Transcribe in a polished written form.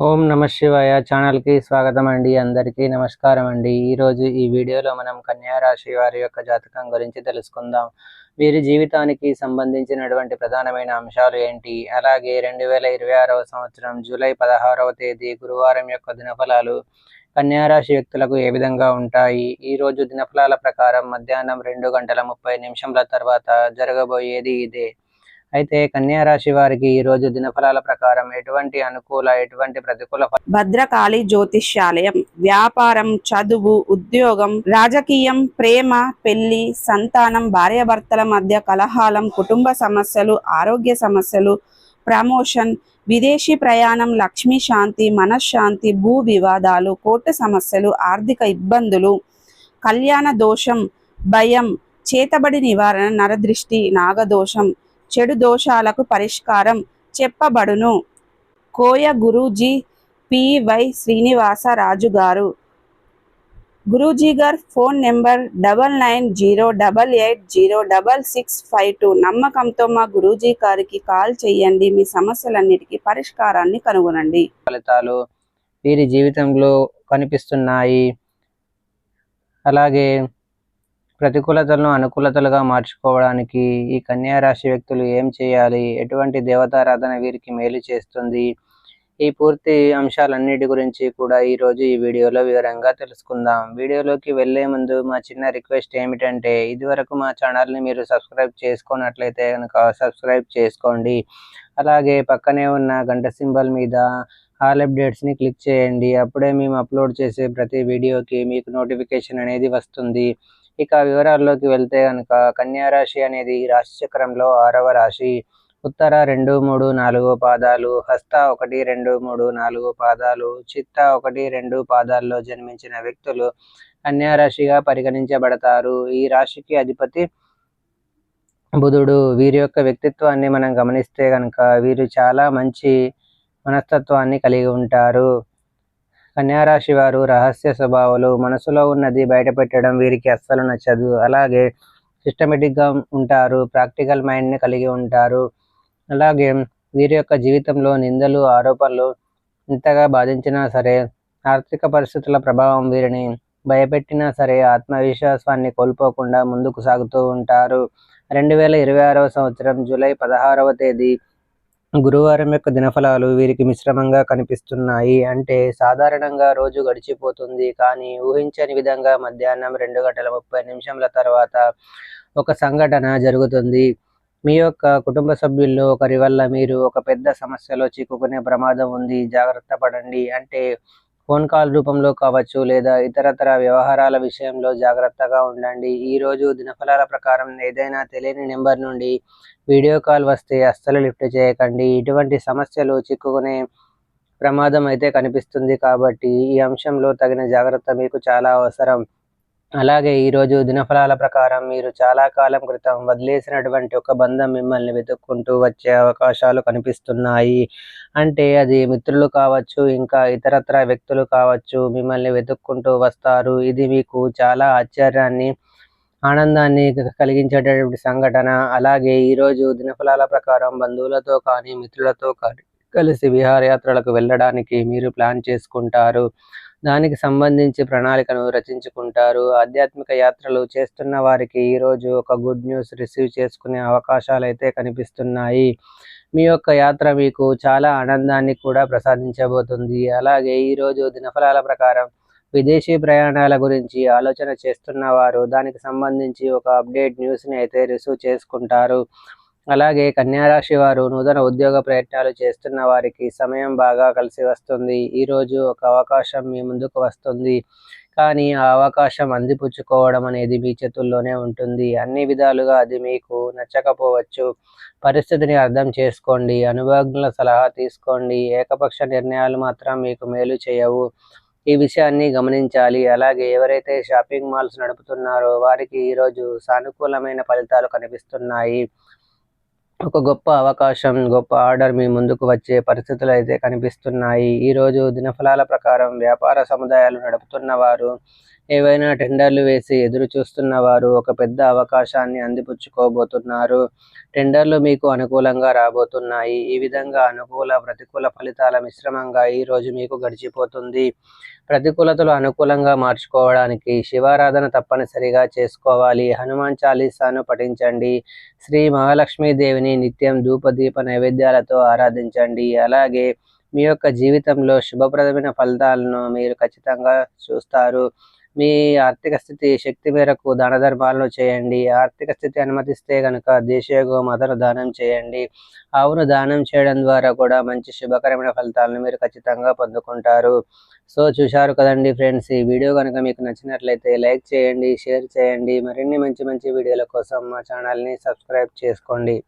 ఓం నమ శివాయ ఛానల్కి స్వాగతం అండి. అందరికీ నమస్కారం అండి. ఈరోజు ఈ వీడియోలో మనం కన్యా రాశి వారి యొక్క జాతకం గురించి తెలుసుకుందాం. వీరి జీవితానికి సంబంధించినటువంటి ప్రధానమైన అంశాలు ఏంటి, అలాగే 2026వ సంవత్సరం జూలై 16వ తేదీ గురువారం యొక్క దినఫలాలు కన్యా రాశి వ్యక్తులకు ఏ విధంగా ఉంటాయి. ఈరోజు దినఫలాల ప్రకారం మధ్యాహ్నం 2:30 తర్వాత జరగబోయేది ఇదే. అయితే కన్యా రాశి వారికి ఈ రోజు దినఫలాల ప్రకారం ఎటువంటి అనుకూల ఎటువంటి ప్రతికూల భద్రకాళి జ్యోతిష్యాలయం. వ్యాపారం, చదువు, ఉద్యోగం, రాజకీయం, ప్రేమ, పెళ్లి, సంతానం, భార్యాభర్తల మధ్య కలహాలం, కుటుంబ సమస్యలు, ఆరోగ్య సమస్యలు, ప్రమోషన్, విదేశీ ప్రయాణం, లక్ష్మీ శాంతి, మనశ్శాంతి, భూ వివాదాలు, కోర్టు సమస్యలు, ఆర్థిక ఇబ్బందులు, కళ్యాణ దోషం, భయం, చేతబడి నివారణ, నరదృష్టి, నాగదోషం, చెడు దోషాలకు పరిష్కారం చెప్పబడును. కోయ గురూజీ పి.వై. శ్రీనివాసరాజు గారు. గురూజీ గారు ఫోన్ నెంబర్ 9908806652. నమ్మకంతో మా గురూజీ గారికి కాల్ చేయండి. మీ సమస్యలన్నిటికీ పరిష్కారాన్ని కనుగొనండి. ఫలితాలు వీరి జీవితంలో కనిపిస్తున్నాయి. అలాగే ప్రతికూలతలను అనుకూలతలుగా మార్చుకోవడానికి ఈ కన్యా రాశి వ్యక్తులు ఏం చేయాలి, ఎటువంటి దేవతారాధన వీరికి మేలు చేస్తుంది, ఈ పూర్తి అంశాలన్నిటి గురించి కూడా ఈరోజు ఈ వీడియోలో వివరంగా తెలుసుకుందాం. వీడియోలోకి వెళ్లే ముందు మా చిన్న రిక్వెస్ట్ ఏమిటంటే, ఇదివరకు మా ఛానల్ని మీరు సబ్స్క్రైబ్ చేసుకున్నట్లయితే కనుక సబ్స్క్రైబ్ చేసుకోండి. అలాగే పక్కనే ఉన్న గంట సింబల్ మీద ఆల్ అప్డేట్స్ని క్లిక్ చేయండి. అప్పుడే మేము అప్లోడ్ చేసే ప్రతి వీడియోకి మీకు నోటిఫికేషన్ అనేది వస్తుంది. ఇక వివరాల్లోకి వెళ్తే కనుక కన్యా రాశి అనేది రాశి చక్రంలో 6వ రాశి. ఉత్తర 2, 3, 4 పాదాలు, హస్త 1, 2, 3, 4 పాదాలు, చిత్త 1, 2 పాదాల్లో జన్మించిన వ్యక్తులు కన్యా రాశిగా పరిగణించబడతారు. ఈ రాశికి అధిపతి బుధుడు. వీరి యొక్క వ్యక్తిత్వాన్ని మనం గమనిస్తే కనుక వీరు చాలా మంచి మనస్తత్వాన్ని కలిగి ఉంటారు. కన్యా రాశి వారు రహస్య స్వభావాలు, మనసులో ఉన్నది బయటపెట్టడం వీరికి అస్సలు నచ్చదు. అలాగే సిస్టమేటిక్గా ఉంటారు, ప్రాక్టికల్ మైండ్ని కలిగి ఉంటారు. అలాగే వీరి యొక్క జీవితంలో నిందలు, ఆరోపణలు ఇంతగా బాధించినా సరే, ఆర్థిక పరిస్థితుల ప్రభావం వీరిని భయపెట్టినా సరే ఆత్మవిశ్వాసాన్ని కోల్పోకుండా ముందుకు సాగుతూ ఉంటారు. 2026వ సంవత్సరం జూలై 16వ తేదీ గురువారం యొక్క దినఫలాలు వీరికి మిశ్రమంగా కనిపిస్తున్నాయి. అంటే సాధారణంగా రోజు గడిచిపోతుంది, కానీ ఊహించని విధంగా మధ్యాహ్నం 2:30 తర్వాత ఒక సంఘటన జరుగుతుంది. మీ యొక్క కుటుంబ సభ్యుల్లో ఒకరి వల్ల మీరు ఒక పెద్ద సమస్యలో చిక్కుకునే ప్రమాదం ఉంది. జాగ్రత్త పడండి. అంటే ఫోన్ కాల్ రూపంలో కావచ్చు, లేదా ఇతరతర వ్యవహారాల విషయంలో జాగ్రత్తగా ఉండండి. ఈరోజు దినఫలాల ప్రకారం ఏదైనా తెలియని నెంబర్ నుండి వీడియో కాల్ వస్తే అస్సలు లిఫ్ట్ చేయకండి. ఇటువంటి సమస్యలు చిక్కుకునే ప్రమాదం అయితే కనిపిస్తుంది, కాబట్టి ఈ అంశంలో తగిన జాగ్రత్త మీకు చాలా అవసరం. అలాగే ఈరోజు దినఫలాల ప్రకారం మీరు చాలా కాలం క్రితం వదిలేసినటువంటి ఒక బంధం మిమ్మల్ని వెతుక్కుంటూ వచ్చే అవకాశాలు కనిపిస్తున్నాయి. అంటే అది మిత్రులు కావచ్చు, ఇంకా ఇతరత్ర వ్యక్తులు కావచ్చు, మిమ్మల్ని వెతుక్కుంటూ వస్తారు. ఇది మీకు చాలా ఆశ్చర్యాన్ని, ఆనందాన్ని కలిగించేటటువంటి సంఘటన. అలాగే ఈరోజు దినఫలాల ప్రకారం బంధువులతో కానీ మిత్రులతో కానీ కలిసి విహారయాత్రలకు వెళ్ళడానికి మీరు ప్లాన్ చేసుకుంటారు. దానికి సంబంధించి ప్రణాళికను రచించుకుంటారు. ఆధ్యాత్మిక యాత్రలు చేస్తున్న వారికి ఈరోజు ఒక గుడ్ న్యూస్ రిసీవ్ చేసుకునే అవకాశాలు అయితే కనిపిస్తున్నాయి. మీ యొక్క యాత్ర మీకు చాలా ఆనందాన్ని కూడా ప్రసాదించబోతుంది. అలాగే ఈరోజు దినఫలాల ప్రకారం విదేశీ ప్రయాణాల గురించి ఆలోచన చేస్తున్న వారు దానికి సంబంధించి ఒక అప్డేట్ న్యూస్ని అయితే రిసీవ్ చేసుకుంటారు. అలాగే కన్యా రాశి వారు నూతన ఉద్యోగ ప్రయత్నాలు చేస్తున్న వారికి సమయం బాగా కలిసి వస్తుంది. ఈరోజు ఒక అవకాశం మీ ముందుకు వస్తుంది, కానీ ఆ అవకాశం అందిపుచ్చుకోవడం అనేది మీ చేతుల్లోనే ఉంటుంది. అన్ని విధాలుగా అది మీకు నచ్చకపోవచ్చు. పరిస్థితిని అర్థం చేసుకోండి, అనుభవజ్ఞుల సలహా తీసుకోండి. ఏకపక్ష నిర్ణయాలు మాత్రం మీకు మేలు చేయవు. ఈ విషయాన్ని గమనించాలి. అలాగే ఎవరైతే షాపింగ్ మాల్స్ నడుపుతున్నారో వారికి ఈరోజు సానుకూలమైన ఫలితాలు కనిపిస్తున్నాయి. ఒక గొప్ప అవకాశం, గొప్ప ఆర్డర్ మీ ముందుకు వచ్చే పరిస్థితులు అయితే కనిపిస్తున్నాయి. ఈరోజు దినఫలాల ప్రకారం వ్యాపార సముదాయాలు నడుపుతున్న వారు ఏవైనా టెండర్లు వేసి ఎదురు చూస్తున్న వారు ఒక పెద్ద అవకాశాన్ని అందిపుచ్చుకోబోతున్నారు. టెండర్లు మీకు అనుకూలంగా రాబోతున్నాయి. ఈ విధంగా అనుకూల ప్రతికూల ఫలితాల మిశ్రమంగా ఈ రోజు మీకు గడిచిపోతుంది. ప్రతికూలతలు అనుకూలంగా మార్చుకోవడానికి శివారాధన తప్పనిసరిగా చేసుకోవాలి. హనుమాన్ చాలీసాను పఠించండి. శ్రీ మహాలక్ష్మీదేవిని నిత్యం ధూపదీప నైవేద్యాలతో ఆరాధించండి. అలాగే మీ యొక్క జీవితంలో శుభప్రదమైన ఫలితాలను మీరు ఖచ్చితంగా చూస్తారు. మీ ఆర్థిక స్థితి శక్తి మేరకు దాన ధర్మాలను చేయండి. ఆర్థిక స్థితి అనుమతిస్తే కనుక దేశీయ గోమాతను దానం చేయండి. ఆవును దానం చేయడం ద్వారా కూడా మంచి శుభకరమైన ఫలితాలను మీరు ఖచ్చితంగా పొందుకుంటారు. సో చూశారు కదండి ఫ్రెండ్స్, ఈ వీడియో కనుక మీకు నచ్చినట్లయితే లైక్ చేయండి, షేర్ చేయండి. మరిన్ని మంచి మంచి వీడియోల కోసం మా ఛానల్ని సబ్స్క్రైబ్ చేసుకోండి.